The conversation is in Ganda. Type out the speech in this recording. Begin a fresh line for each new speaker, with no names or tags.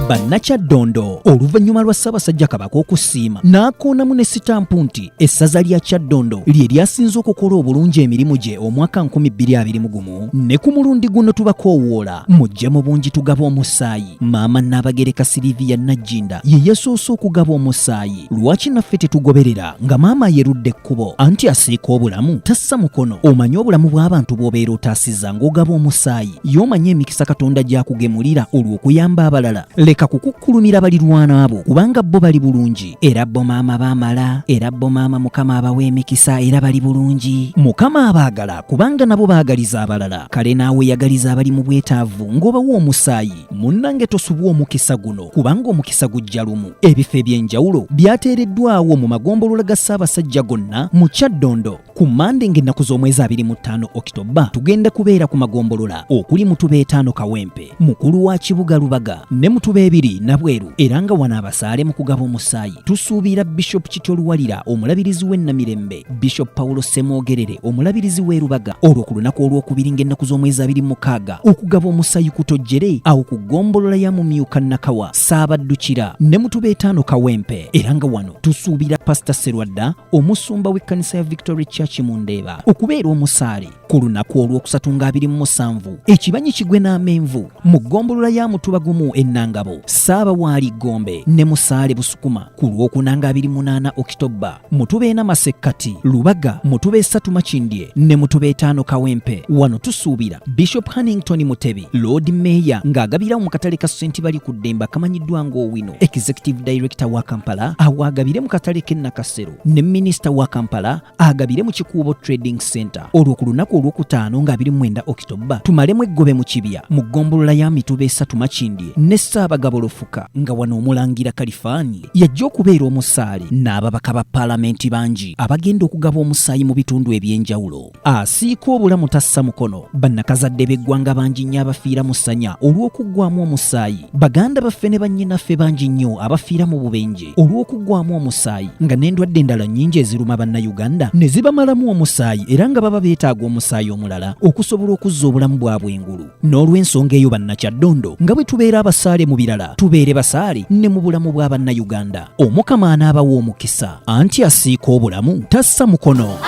Bannakyaddondo oluvannyuma lwa Ssaabasajja Kabaka okusiima n'akoonamu ne sitampu nti essaza lya Kyaddondo lye lyasinze okukola obulungi emirimu gye omwaka 2021 ne ku mulundi guno tubakoowoola mujje mu bungi tugaba omusaayi. Maama Nnaabagereka Sylvia Najjinda ye yasoose okugaba omusaayi. Lwaki naffe tetugoberera nga maama yerudde ekkubo anti asiika obulamu tassa mukono? Omanyi obulamu bw'abantu bw'obeera otaasizza ng'ogaba omusaayi y'omanyi emikisa Katonda gy'akugemulira olw'okuyamba abalala. Leka kukukkulumira balirwana abo kubanga bo bali bulungi era bo maama baamala era bo maama Mukama abawa emikisa era bali bulungi. Mukama abaagala kubanga nabo baagaliza abalala. Kale naawe yagaliza abali mu bwetaavu ng'obawa omusaayi. Munnange tosubwa omukisa guno kubanga omukisa gujja lumu. Ebifo eby'enjawulo byateereddwawo mu magombolola ga Ssaabasajja gonna mu Kyaddondo. Ku Mande ng'ennaku z'omwezi 25 Okitoba tugenda kubeera ku magombolola okuli Mutuba 5 Kawempe, mukulu wa Kibuga Lubaga ne Mutuba 2 Nabweru. Era nga wano abasaale mu kugaba omusaayi tusuubira Bishop Kityo Luwalira omulabirizi w'Ennamirembe, Bishop Paulo Ssemwogerere omulabirizi w'e Lubaga olwo ku lunaku olw'okubiri ng'ennaku z'omwezi 26 okugaba omusaayi kutojjere awo ku ggombolola ya Mumyuka Nakawa Saabaddukira ne Mutuba 5 Kawempe. Era nga wano tusuubira Pastor Serwadda omusumba w'ekkanisa ya Victory Church mu Ndeeba okubeera omusaale ku lunaku olw'okusatu-27 ekibanyi kigwe n'amenvu mu ggombolola ya Mutuba gumu Ennangabo Ssaabawaali Gombe ne Musaale Busukuma ku lw'okunanga 28 Okitoba Mutuba 4 Masekkati Lubaga Mutuba 3 Makindye ne Mutuba 5 Kawempe. Wano tusuubira Bishop Hannington Mutebi Lord Mayor ng'agabira mu katale ka St. Bali ku Ddemba kamanyiddwa ng'Owino, Executive Director wa Kampala awagabire mu katale k'e Nakasero ne Minister wa Kampala agabire mu Kikuubo Trading Center. Olwo ku lunaku olw'okutaano nga 29 Okitoba tumalemu eggobe mu Kibya mu ggombolola ya Mituba 3 Makindye ne Ssaabagabolofuka nga wano omulangira Kalifaani yajja okubeera omusaale n'ababaka ba paalamenti bangi abagenda okugaba omusaayi mu bitundu eby'enjawulo. Asiika obulamu tassa mukono. Bannakazadde b'eggwanga bangi nnyo abafiira mu ssanya olw'okuggwamu omusaayi. Baganda baffe ne bannyinaffe bangi nnyo abafiira mu bubenje olw'okuggwamu omusaayi nga n'endwadde endala nnyingi eziruma Bannayuganda ne zibamalamu omusaayi era nga baba beetaaga omusaayi omulala okusobola okuzza obulamu bwabwe engulu. N'olw'ensonga eyo Bannakyaddondo nga bwe tubeera abasaale mu birala tubeere basaale ne mu bulamu bwa Bannayuganda. Omukama anaabawa omukisa anti asiika obulamu tassa mukono.